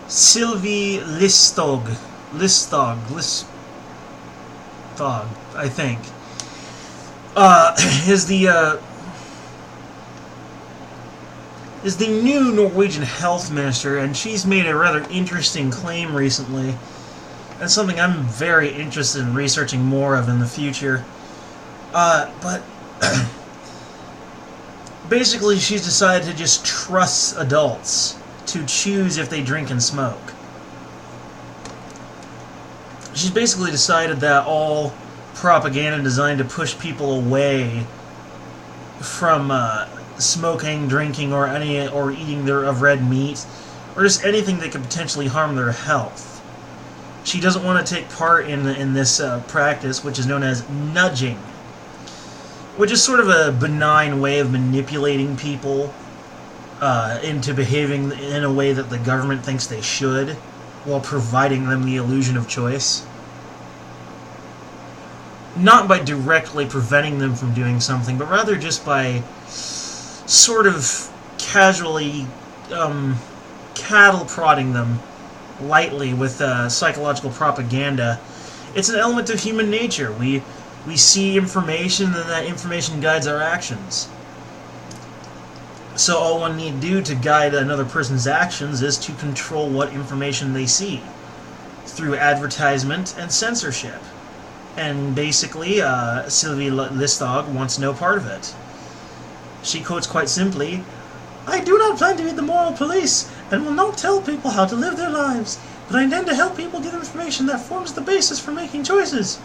Sylvie Listog, I think, is the new Norwegian health minister, and she's made a rather interesting claim recently, and something I'm very interested in researching more of in the future. But basically, she's decided to just trust adults to choose if they drink and smoke. She's basically decided that all propaganda designed to push people away from smoking, drinking, or eating of red meat, or just anything that could potentially harm their health. She doesn't want to take part in this practice, which is known as nudging, which is sort of a benign way of manipulating people into behaving in a way that the government thinks they should, while providing them the illusion of choice. Not by directly preventing them from doing something, but rather just by sort of casually cattle prodding them lightly with psychological propaganda. It's an element of human nature. We see information, and that information guides our actions. So all one need do to guide another person's actions is to control what information they see through advertisement and censorship. And basically, Sylvie Listog wants no part of it. She quotes quite simply, "I do not plan to be the moral police and will not tell people how to live their lives, but I intend to help people get information that forms the basis for making choices."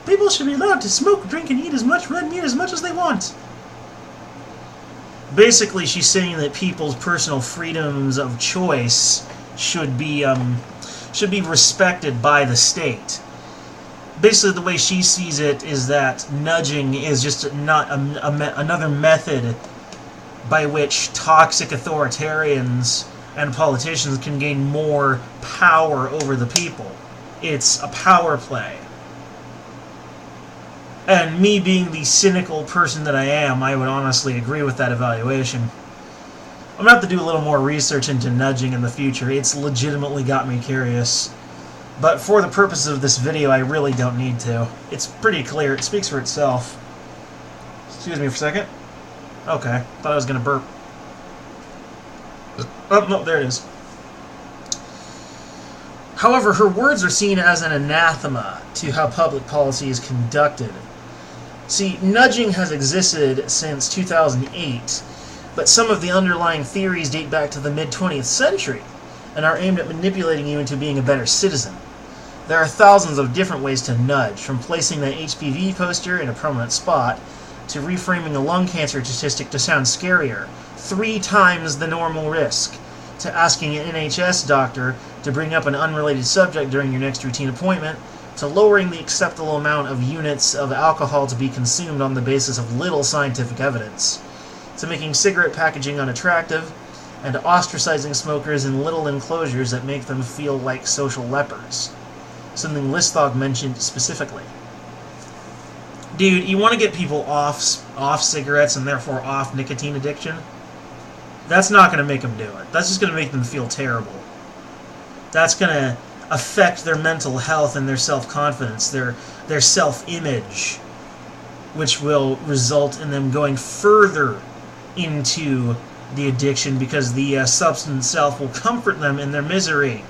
People should be allowed to smoke, drink, and eat as much red meat as much as they want. Basically, she's saying that people's personal freedoms of choice should be respected by the state. Basically, the way she sees it is that nudging is just not another method by which toxic authoritarians and politicians can gain more power over the people. It's a power play. And me being the cynical person that I am, I would honestly agree with that evaluation. I'm going to have to do a little more research into nudging in the future. It's legitimately got me curious. But for the purposes of this video, I really don't need to. It's pretty clear. It speaks for itself. Excuse me for a second. Okay. Thought I was going to burp. Oh, no, there it is. However, her words are seen as an anathema to how public policy is conducted. See, nudging has existed since 2008, but some of the underlying theories date back to the mid-20th century and are aimed at manipulating you into being a better citizen. There are thousands of different ways to nudge, from placing the HPV poster in a prominent spot, to reframing a lung cancer statistic to sound scarier, 3 times the normal risk, to asking an NHS doctor to bring up an unrelated subject during your next routine appointment, to lowering the acceptable amount of units of alcohol to be consumed on the basis of little scientific evidence, to making cigarette packaging unattractive, and ostracizing smokers in little enclosures that make them feel like social lepers. Something Listog mentioned specifically. Dude, you want to get people off cigarettes and therefore off nicotine addiction? That's not going to make them do it. That's just going to make them feel terrible. That's going to affect their mental health and their self-confidence, their self-image, which will result in them going further into the addiction because the substance itself will comfort them in their misery.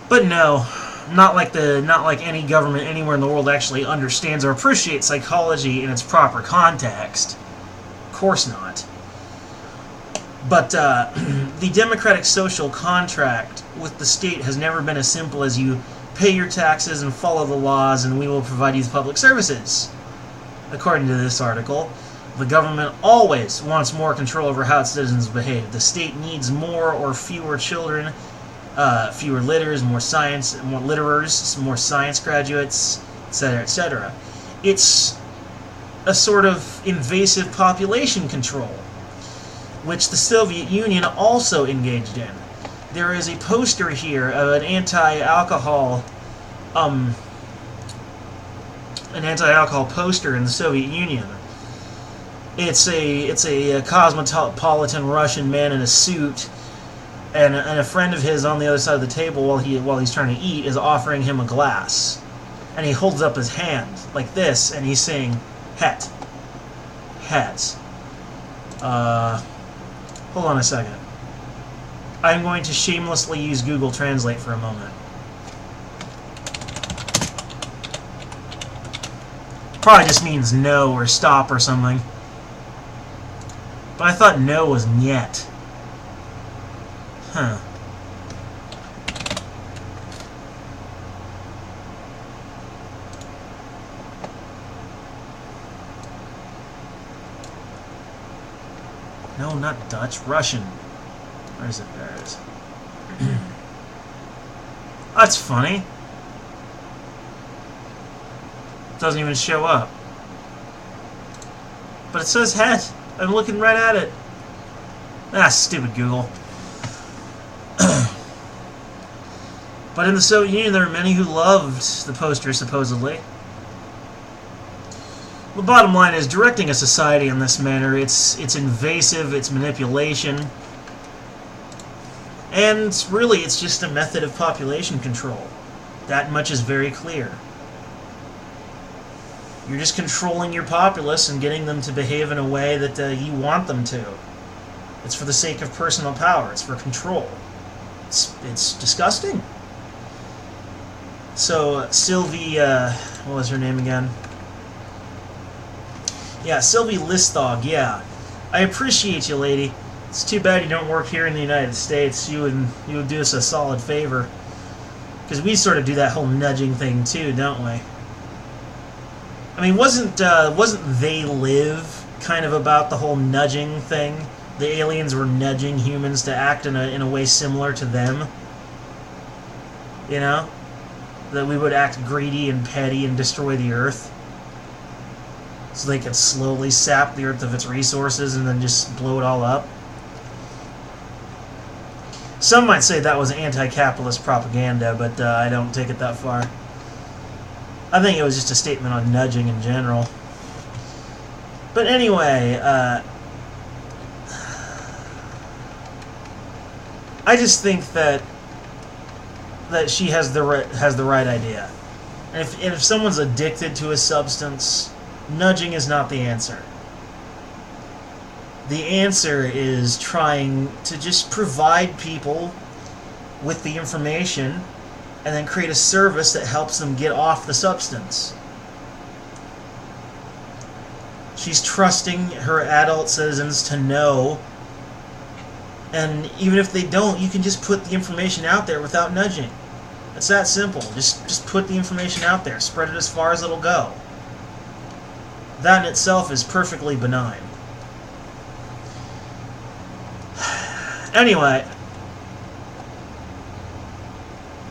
But no, not like any government anywhere in the world actually understands or appreciates psychology in its proper context. Of course not. But the democratic social contract with the state has never been as simple as you pay your taxes and follow the laws and we will provide you with public services. According to this article, the government always wants more control over how its citizens behave. The state needs more or fewer children, fewer litters, more science, more litterers, more science graduates, etc., etc. It's a sort of invasive population control, which the Soviet Union also engaged in. There is a poster here of an anti-alcohol an anti-alcohol poster in the Soviet Union. It's a cosmopolitan Russian man in a suit, and a friend of his on the other side of the table while he's trying to eat is offering him a glass, and he holds up his hand like this, and he's saying het. Hold on a second. I'm going to shamelessly use Google Translate for a moment. Probably just means no or stop or something. But I thought no was niet. Huh. No, not Dutch. Russian. Where is it? There it is. That's funny. Doesn't even show up. But it says het. I'm looking right at it. Ah, stupid Google. But in the Soviet Union, there were many who loved the poster, supposedly. The bottom line is, directing a society in this manner, it's invasive, it's manipulation, and really it's just a method of population control. That much is very clear. You're just controlling your populace and getting them to behave in a way that you want them to. It's for the sake of personal power. It's for control. It's disgusting. So Sylvie, what was her name again? Yeah, Sylvie Listog, yeah. I appreciate you, lady. It's too bad you don't work here in the United States. You would do us a solid favor. Because we sort of do that whole nudging thing too, don't we? I mean, wasn't They Live kind of about the whole nudging thing? The aliens were nudging humans to act in a way similar to them. You know? That we would act greedy and petty and destroy the Earth. So they could slowly sap the Earth of its resources and then just blow it all up. Some might say that was anti-capitalist propaganda, but I don't take it that far. I think it was just a statement on nudging in general. But anyway, I just think that she has the right idea. And if someone's addicted to a substance, nudging is not the answer. The answer is trying to just provide people with the information and then create a service that helps them get off the substance. She's trusting her adult citizens to know, and even if they don't, you can just put the information out there without nudging. It's that simple. Just put the information out there. Spread it as far as it'll go. That in itself is perfectly benign. Anyway,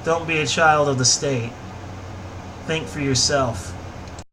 don't be a child of the state. Think for yourself.